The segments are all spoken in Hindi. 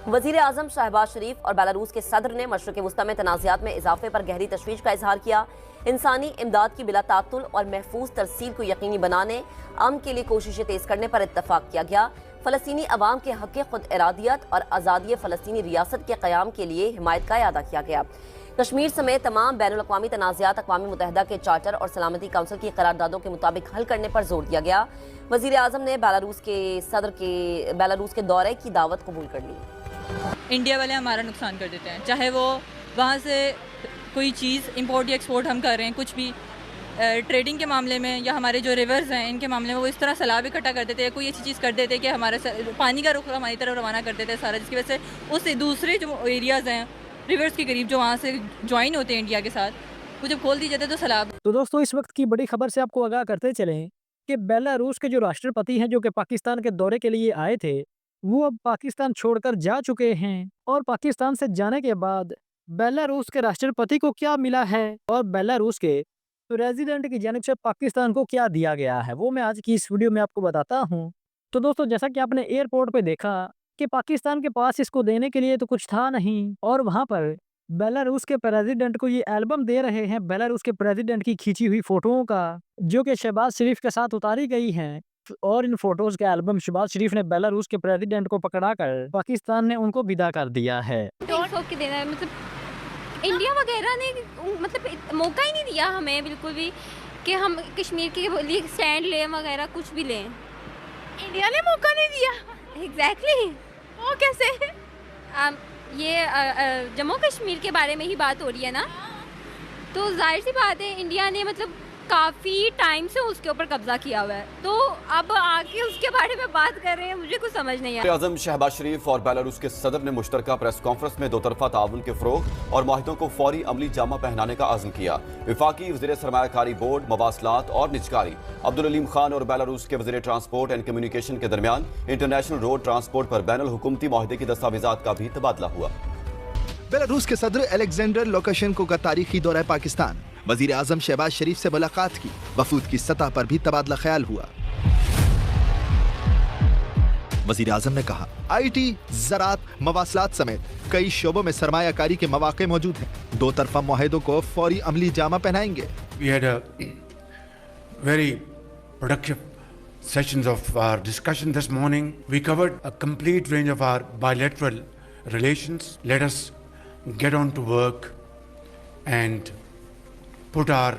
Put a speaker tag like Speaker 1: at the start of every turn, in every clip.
Speaker 1: वजीर आजम शहबाज शरीफ और बेलारूस के सदर ने मशरक़ वस्ता में तनाज़ात में इजाफे पर गहरी तशवीश का इजहार किया। इंसानी इमदाद की बिला तातुल और महफूज तरसील को यकीनी बनाने, अमन के लिए कोशिशें तेज करने पर इत्तफाक किया गया। फ़लस्तीनी अवाम के हक़ खुद इरादियत और आज़ादी फ़लस्तीनी रियासत के क़याम के लिए हिमायत का अदा किया गया। कश्मीर समेत तमाम बैनुल अक़वामी तनाज़ात अक़वाम मुत्तहिदा के चार्टर और सलामती काउंसिल की करारदादों के मुताबिक हल करने पर जोर दिया गया। वज़ीर आज़म ने बेलारूस के सदर के बेलारूस के दौरे की दावत कबूल कर ली।
Speaker 2: इंडिया वाले हमारा नुकसान कर देते हैं, चाहे वो वहाँ से कोई चीज़ इंपोर्ट या एक्सपोर्ट हम कर रहे हैं, कुछ भी ट्रेडिंग के मामले में या हमारे जो रिवर्स हैं इनके मामले में वो इस तरह सैलाब इकट्ठा कर देते हैं, कोई ऐसी चीज़ कर देते हैं कि हमारे पानी का रुख हमारी तरफ रवाना कर देते हैं सारा, जिसकी वजह से उससे दूसरे जो एरियाज़ हैं रिवर्स के करीब जो वहाँ से ज्वाइन होते हैं इंडिया के साथ, वो जब खोल दी जाते हैं तो सैलाब।
Speaker 3: तो दोस्तों, इस वक्त की बड़ी खबर से आपको आगाह करते चलें कि बेलारूस के जो राष्ट्रपति हैं, जो कि पाकिस्तान के दौरे के लिए आए थे, वो अब पाकिस्तान छोड़कर जा चुके हैं। और पाकिस्तान से जाने के बाद बेलारूस के राष्ट्रपति को क्या मिला है और बेलारूस के प्रेसिडेंट की जानिब से पाकिस्तान को क्या दिया गया है, वो मैं आज की इस वीडियो में आपको बताता हूँ। तो दोस्तों, जैसा कि आपने एयरपोर्ट पे देखा कि पाकिस्तान के पास इसको देने के लिए तो कुछ था नहीं, और वहाँ पर बेलारूस के प्रेसिडेंट को ये एल्बम दे रहे हैं बेलारूस के प्रेसिडेंट की खींची हुई फोटोओं का, जो कि शहबाज शरीफ के साथ उतारी गई हैं। और इन फोटोज के एल्बम शहबाज शरीफ ने बेलारूस के प्रेसिडेंट को पकड़ाकर पाकिस्तान ने उनको विदा कर दिया है।
Speaker 4: के देना है, मतलब इंडिया वगैरह ने मतलब मौका ही नहीं दिया हमें बिल्कुल भी कि हम कश्मीर के लिए स्टैंड लें वगैरह कुछ भी लें।
Speaker 5: इंडिया ने मौका नहीं दिया।
Speaker 4: एग्जैक्टली
Speaker 5: वो कैसे?
Speaker 4: ये जम्मू कश्मीर के बारे में ही बात हो रही है ना, तो जाहिर सी बात है इंडिया ने मतलब काफ़ी टाइम से उसके ऊपर कब्जा किया हुआ है, तो अब आके उसके बारे में बात कर रहे हैं, मुझे कुछ समझ नहीं आया।
Speaker 6: आज़म शहबाज शरीफ और बेलारूस के सदर ने मुश्तरका प्रेस कॉन्फ्रेंस में दो तरफा ताउन के फ़रोग़ और माहिदों को फौरी अमली जामा पहनाने का आज़म किया। वफाकी वज़ीर सरमायाकारी बोर्ड, मवासलात और निजकारी अब्दुल अलीम खान और बेलारूस के वज़ीर ट्रांसपोर्ट एंड कम्युनिकेशन के दरमियान इंटरनेशनल रोड ट्रांसपोर्ट पर बैनुल हुकूमती माहिदे की दस्तावेज़ात का भी तबादला हुआ।
Speaker 7: बेलारूस के सदर अलेक्जेंडर लुकाशेंको का तारीखी दौरा पाकिस्तान, वजीर आजम शहबाज शरीफ से मुलाकात की, वफूद की सतह पर भी तबादला ख्याल हुआ। वजीर आजम ने कहा IT, ज़राअत, मवासलात समेत कई शोबों में सरमायाकारी के मौके मौजूद हैं। दो तरफा मुआहिदों को फौरी अमली Jama पहनाएंगे।
Speaker 8: We had a very productive sessions of our discussion this morning. We covered a complete range of our bilateral relations. Let us get on to work and put our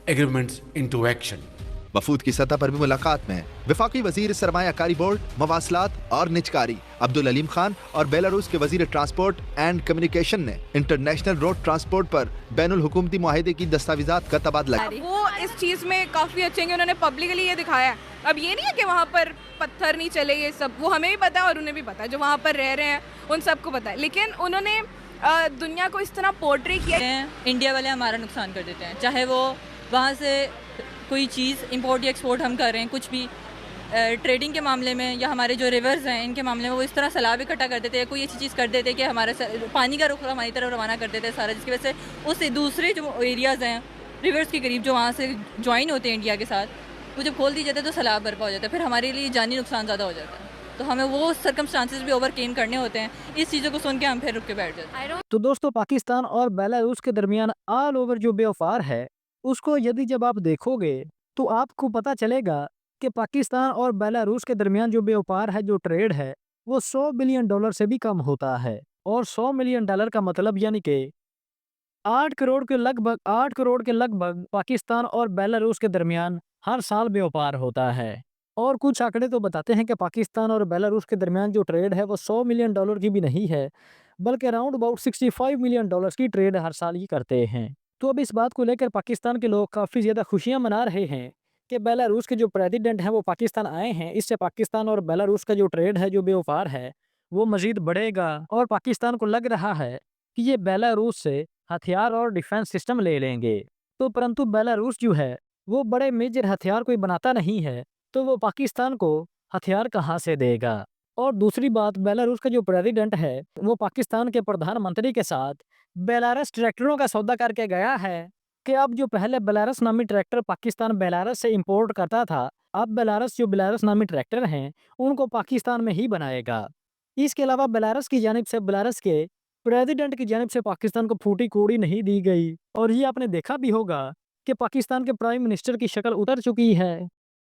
Speaker 8: agreements into action.
Speaker 7: वफूद की सतह पर भी मुलाकात में वफाकी वजीर सरमायाकारी बोर्ड, मवासलात और निजकारी अब्दुल अलीम खान और बेलारूस के वजीर ट्रांसपोर्ट एंड कम्युनिकेशन ने इंटरनेशनल रोड ट्रांसपोर्ट पर बैनुल हुकूमती मुआहिदे की दस्तावेज़ात का तबादला किया।
Speaker 5: वो इस चीज में काफी अच्छे हैं, उन्होंने पब्लिकली ये दिखाया है। अब ये नहीं है कि वहाँ पर पत्थर नहीं चले, ये सब वो हमें भी पता है और उन्हें भी पता है, जो वहाँ पर रह रहे हैं उन सबको पता है, लेकिन उन्होंने दुनिया को इस तरह पोर्ट्रे किया।
Speaker 2: इंडिया वाले हमारा नुकसान कर देते हैं, चाहे वो वहाँ से कोई चीज़ इंपोर्ट या एक्सपोर्ट हम कर रहे हैं, कुछ भी ट्रेडिंग के मामले में या हमारे जो रिवर्स हैं इनके मामले में वो इस तरह सैलाब इकट्ठा कर देते हैं, कोई ऐसी चीज़ कर देते हैं कि हमारे पानी का रुख हमारी तरफ रवाना कर देते हैं सारा, जिसकी वजह से उससे दूसरे जो एरियाज़ हैं रिवर्स के करीब जो वहाँ से ज्वाइन होते हैं इंडिया के साथ, वो जब खोल दी जाते हैं तो सैलाब बर्पा हो जाता है, फिर हमारे लिए जानी नुकसान ज़्यादा हो जाता है। तो हमें वो सर्कमस्टांसेस भी ओवरकेम करने होते हैं। इस चीज़ों को सुन के हम फिर रुक के बैठ जाते हैं।
Speaker 3: तो दोस्तों, पाकिस्तान और बेलारूस के दरमियान ऑल ओवर जो व्यापार है उसको यदि जब आप देखोगे तो आपको पता चलेगा कि पाकिस्तान और बेलारूस के दरमियान जो व्यापार है, जो ट्रेड है, वो $100 बिलियन से भी कम होता है। और $100 मिलियन का मतलब यानी कि 8 करोड़ के लगभग पाकिस्तान और बेलारूस के दरमियान हर साल व्यापार होता है। और कुछ आंकड़े तो बताते हैं कि पाकिस्तान और बेलारूस के दरमियान जो ट्रेड है वो $100 मिलियन की भी नहीं है, बल्कि अराउंड अबाउट $65 मिलियन की ट्रेड हर साल ही करते हैं। तो अब इस बात को लेकर पाकिस्तान के लोग काफ़ी ज़्यादा खुशियां मना रहे हैं कि बेलारूस के जो प्रेसिडेंट हैं वो पाकिस्तान आए हैं। इससे पाकिस्तान और बेलारूस का जो ट्रेड है, जो व्यापार है, वो मज़ीद बढ़ेगा। और पाकिस्तान को लग रहा है कि ये बेलारूस से हथियार और डिफेंस सिस्टम ले लेंगे। तो परंतु बेलारूस जो है वो बड़े मेजर हथियार कोई बनाता नहीं है, तो वो पाकिस्तान को हथियार कहाँ से देगा। और दूसरी बात, बेलारूस का जो प्रेसिडेंट है वो पाकिस्तान के प्रधानमंत्री के साथ बेलारस ट्रैक्टरों का सौदा करके गया है कि अब जो पहले बेलारस नामी ट्रैक्टर पाकिस्तान बेलारस से इंपोर्ट करता था, अब बेलारस नामी ट्रैक्टर हैं उनको पाकिस्तान में ही बनाएगा। इसके अलावा बेलारूस की जानिब से बेलारूस के प्रेसिडेंट की जानिब से पाकिस्तान को फूटी कोड़ी नहीं दी गई। और ये आपने देखा भी होगा कि पाकिस्तान के प्राइम मिनिस्टर की शक्ल उतर चुकी है।